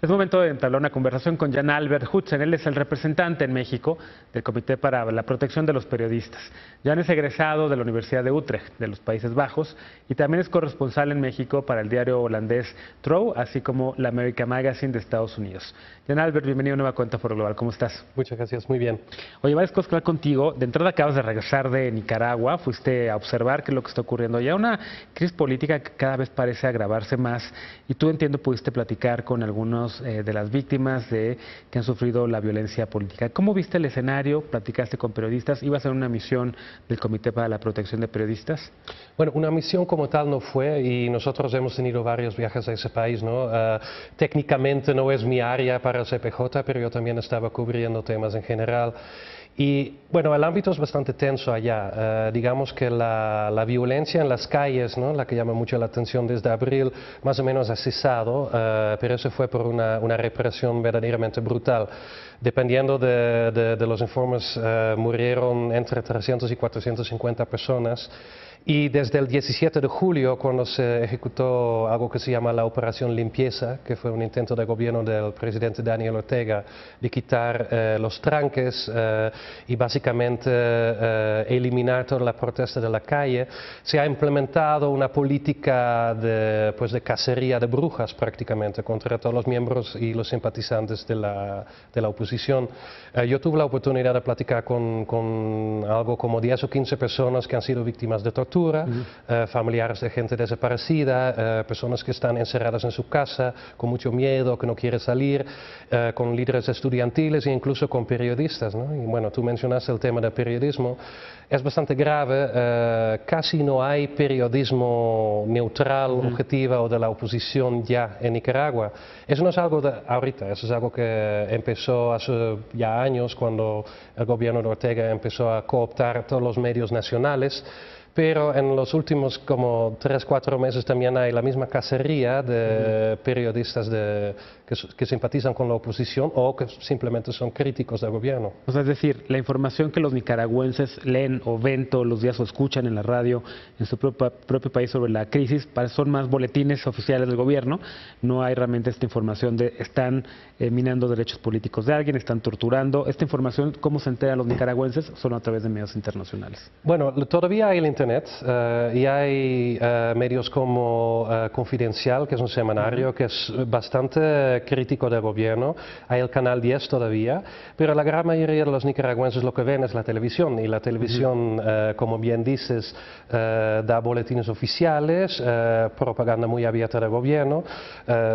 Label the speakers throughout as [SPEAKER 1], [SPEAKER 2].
[SPEAKER 1] Es momento de entablar una conversación con Jan Albert Hutsen. Él es el representante en México del Comité para la Protección de los Periodistas. Jan es egresado de la Universidad de Utrecht, de los Países Bajos, y también es corresponsal en México para el diario holandés Trouw, así como la American Magazine de Estados Unidos. Jan Albert, bienvenido a Nueva Cuenta Foro Global. ¿Cómo estás?
[SPEAKER 2] Muchas gracias, muy bien.
[SPEAKER 1] Oye, varias cosas que hablar contigo. De entrada acabas de regresar de Nicaragua, fuiste a observar qué es lo que está ocurriendo allá. Una crisis política que cada vez parece agravarse más, y tú, entiendo, pudiste platicar con algunos de las víctimas que han sufrido la violencia política. ¿Cómo viste el escenario? ¿Platicaste con periodistas? ¿Ibas a una misión del Comité para la Protección de Periodistas?
[SPEAKER 2] Bueno, una misión como tal no fue, y nosotros hemos tenido varios viajes a ese país, ¿no? Técnicamente no es mi área para el CPJ, pero yo también estaba cubriendo temas en general. Y bueno, el ámbito es bastante tenso allá. Digamos que la violencia en las calles, ¿no?, la que llama mucho la atención desde abril, más o menos ha cesado, pero eso fue por una represión verdaderamente brutal. Dependiendo de los informes, murieron entre 300 y 450 personas. Y desde el 17 de julio, cuando se ejecutó algo que se llama la Operación Limpieza, que fue un intento de gobierno del presidente Daniel Ortega de quitar los tranques y básicamente eliminar toda la protesta de la calle, se ha implementado una política de cacería de brujas prácticamente contra todos los miembros y los simpatizantes de la oposición. Yo tuve la oportunidad de platicar con algo como 10 o 15 personas que han sido víctimas de tortura, familiares de gente desaparecida, personas que están encerradas en su casa con mucho miedo, que no quieren salir, con líderes estudiantiles e incluso con periodistas, ¿no? Y bueno, tú mencionaste el tema del periodismo. Es bastante grave, casi no hay periodismo neutral, objetivo o de la oposición ya en Nicaragua. Eso no es algo de ahorita, eso es algo que empezó hace ya años, cuando el gobierno de Ortega empezó a cooptar todos los medios nacionales. Pero en los últimos como 3 o 4 meses también hay la misma cacería de periodistas que simpatizan con la oposición o que simplemente son críticos del gobierno.
[SPEAKER 1] O sea, es decir, la información que los nicaragüenses leen o ven todos los días o escuchan en la radio en su propio país sobre la crisis son más boletines oficiales del gobierno. No hay realmente esta información de están minando derechos políticos de alguien, están torturando. Esta información, ¿cómo se enteran los nicaragüenses? Solo a través de medios internacionales.
[SPEAKER 2] Bueno, todavía hay el Internet y hay medios como Confidencial, que es un semanario que es bastante crítico del gobierno. Hay el Canal 10 todavía, pero la gran mayoría de los nicaragüenses lo que ven es la televisión, y la televisión, como bien dices, da boletines oficiales, propaganda muy abierta del gobierno.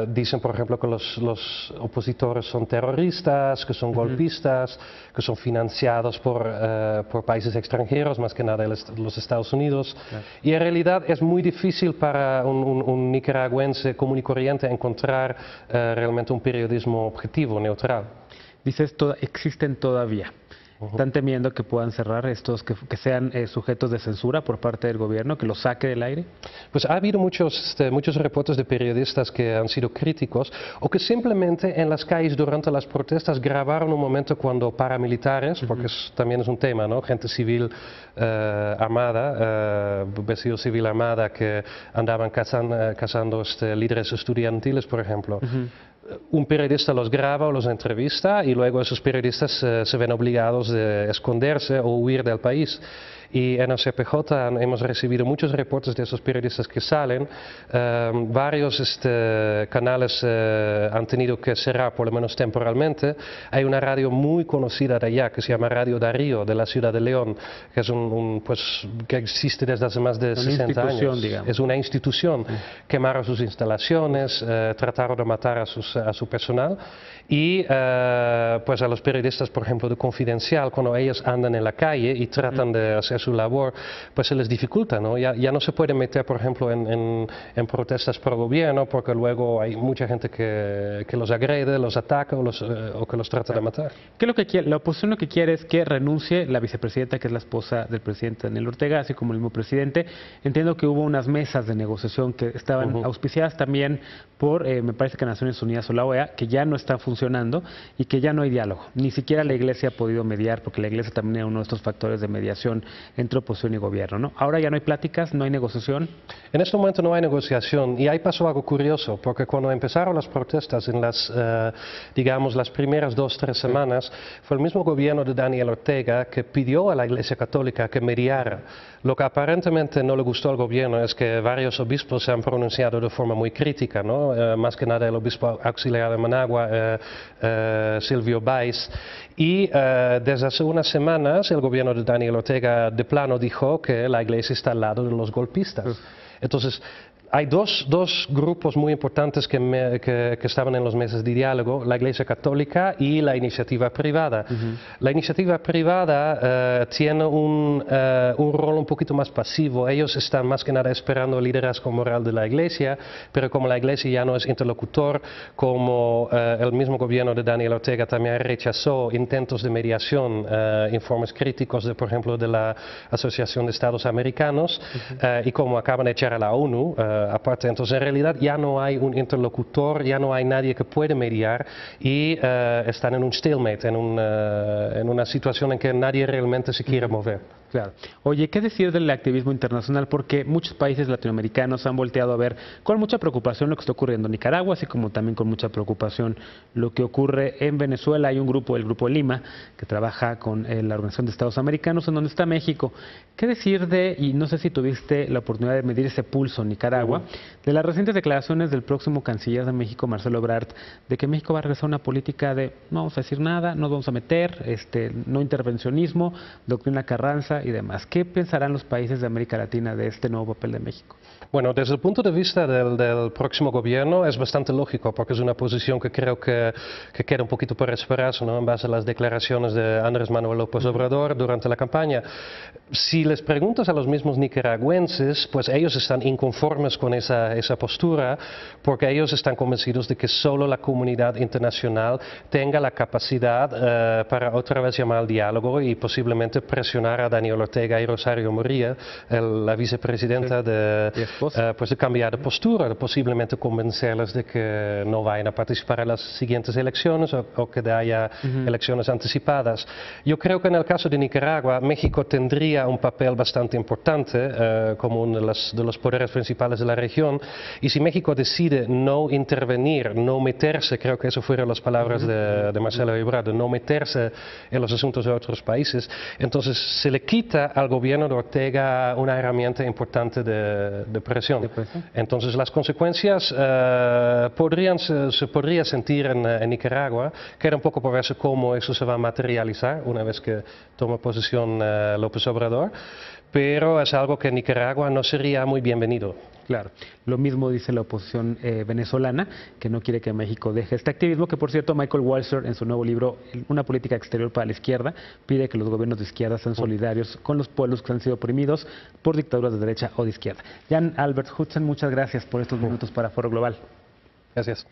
[SPEAKER 2] Dicen, por ejemplo, que los opositores son terroristas, que son golpistas, que son financiados por países extranjeros, más que nada los Estados Unidos. Claro. Y en realidad es muy difícil para un nicaragüense común y corriente encontrar realmente un periodismo objetivo, neutral.
[SPEAKER 1] Dices, existen todavía. ¿Están temiendo que puedan cerrar estos, que sean sujetos de censura por parte del gobierno, que los saque del aire?
[SPEAKER 2] Pues ha habido muchos reportes de periodistas que han sido críticos, o que simplemente en las calles durante las protestas grabaron un momento cuando paramilitares, porque también es un tema, ¿no?, gente civil armada, vestido civil armada, que andaban cazando líderes estudiantiles, por ejemplo. Un periodista los graba o los entrevista, y luego esos periodistas se ven obligados a esconderse o huir del país. Y en el CPJ hemos recibido muchos reportes de esos periodistas que salen. Varios canales han tenido que cerrar, por lo menos temporalmente. Hay una radio muy conocida de allá que se llama Radio Darío, de la ciudad de León, que es que existe desde hace más de 60 años.
[SPEAKER 1] Digamos.
[SPEAKER 2] Es una institución. Quemaron sus instalaciones, trataron de matar a su personal, y pues a los periodistas, por ejemplo, de Confidencial, cuando ellos andan en la calle y tratan de hacer su labor, pues se les dificulta, ¿no? Ya no se puede meter, por ejemplo, en protestas pro gobierno, porque luego hay mucha gente que los agrede, los ataca o que los trata de matar.
[SPEAKER 1] ¿Qué es lo que quiere? La oposición lo que quiere es que renuncie la vicepresidenta, que es la esposa del presidente Daniel Ortega, así como el mismo presidente. Entiendo que hubo unas mesas de negociación que estaban auspiciadas también por, me parece que Naciones Unidas o la OEA, que ya no están funcionando y que ya no hay diálogo. Ni siquiera la Iglesia ha podido mediar, porque la Iglesia también era uno de estos factores de mediación entre oposición y gobierno, ¿no? Ahora ya no hay pláticas, no hay negociación.
[SPEAKER 2] En este momento no hay negociación y ahí pasó algo curioso, porque cuando empezaron las protestas en digamos, las primeras 2-3 semanas, fue el mismo gobierno de Daniel Ortega que pidió a la Iglesia Católica que mediara. Lo que aparentemente no le gustó al gobierno es que varios obispos se han pronunciado de forma muy crítica, ¿no? Más que nada el obispo auxiliar de Managua, Silvio Báez, y desde hace unas semanas el gobierno de Daniel Ortega de plano dijo que la Iglesia está al lado de los golpistas. Entonces, hay dos grupos muy importantes que estaban en los meses de diálogo, la Iglesia Católica y la iniciativa privada. La iniciativa privada tiene un rol un poquito más pasivo. Ellos están más que nada esperando el liderazgo moral de la Iglesia, pero como la Iglesia ya no es interlocutor, como el mismo gobierno de Daniel Ortega también rechazó intentos de mediación, informes críticos, por ejemplo, de la Asociación de Estados Americanos, y como acaban de echar a la ONU, aparte, entonces en realidad ya no hay un interlocutor, ya no hay nadie que puede mediar y están en un stalemate, en una situación en que nadie realmente se quiere mover.
[SPEAKER 1] Claro. Oye, ¿qué decir del activismo internacional? Porque muchos países latinoamericanos han volteado a ver con mucha preocupación lo que está ocurriendo en Nicaragua, así como también con mucha preocupación lo que ocurre en Venezuela. Hay un grupo, el Grupo Lima, que trabaja con la Organización de Estados Americanos, en donde está México. ¿Qué decir y no sé si tuviste la oportunidad de medir ese pulso en Nicaragua, de las recientes declaraciones del próximo canciller de México, Marcelo Ebrard, de que México va a regresar a una política de no vamos a decir nada, no nos vamos a meter, no intervencionismo, doctrina Carranza y demás? ¿Qué pensarán los países de América Latina de este nuevo papel de México?
[SPEAKER 2] Bueno, desde el punto de vista del próximo gobierno es bastante lógico, porque es una posición que creo que queda un poquito por esperarse, ¿no? En base a las declaraciones de Andrés Manuel López Obrador durante la campaña. Si les preguntas a los mismos nicaragüenses, pues ellos están inconformes con esa postura, porque ellos están convencidos de que solo la comunidad internacional tenga la capacidad para otra vez llamar al diálogo y posiblemente presionar a Daniel Ortega y Rosario Murillo, la vicepresidenta, pues de cambiar de postura, de posiblemente convencerles de que no vayan a participar en las siguientes elecciones o que haya elecciones anticipadas. Yo creo que en el caso de Nicaragua, México tendría un papel bastante importante como uno de los poderes principales de la región, y si México decide no intervenir, no meterse, creo que eso fueron las palabras de Marcelo Ebrard, no meterse en los asuntos de otros países, entonces se le quita al gobierno de Ortega una herramienta importante de presión. Entonces las consecuencias se podría sentir en Nicaragua. Queda un poco por verse cómo eso se va a materializar una vez que toma posesión López Obrador, pero es algo que en Nicaragua no sería muy bienvenido.
[SPEAKER 1] Claro, lo mismo dice la oposición venezolana, que no quiere que México deje este activismo, que por cierto Michael Walzer en su nuevo libro, Una política exterior para la izquierda, pide que los gobiernos de izquierda sean solidarios con los pueblos que han sido oprimidos por dictaduras de derecha o de izquierda. Jan Albert Hudson, muchas gracias por estos minutos para Foro Global.
[SPEAKER 2] Gracias.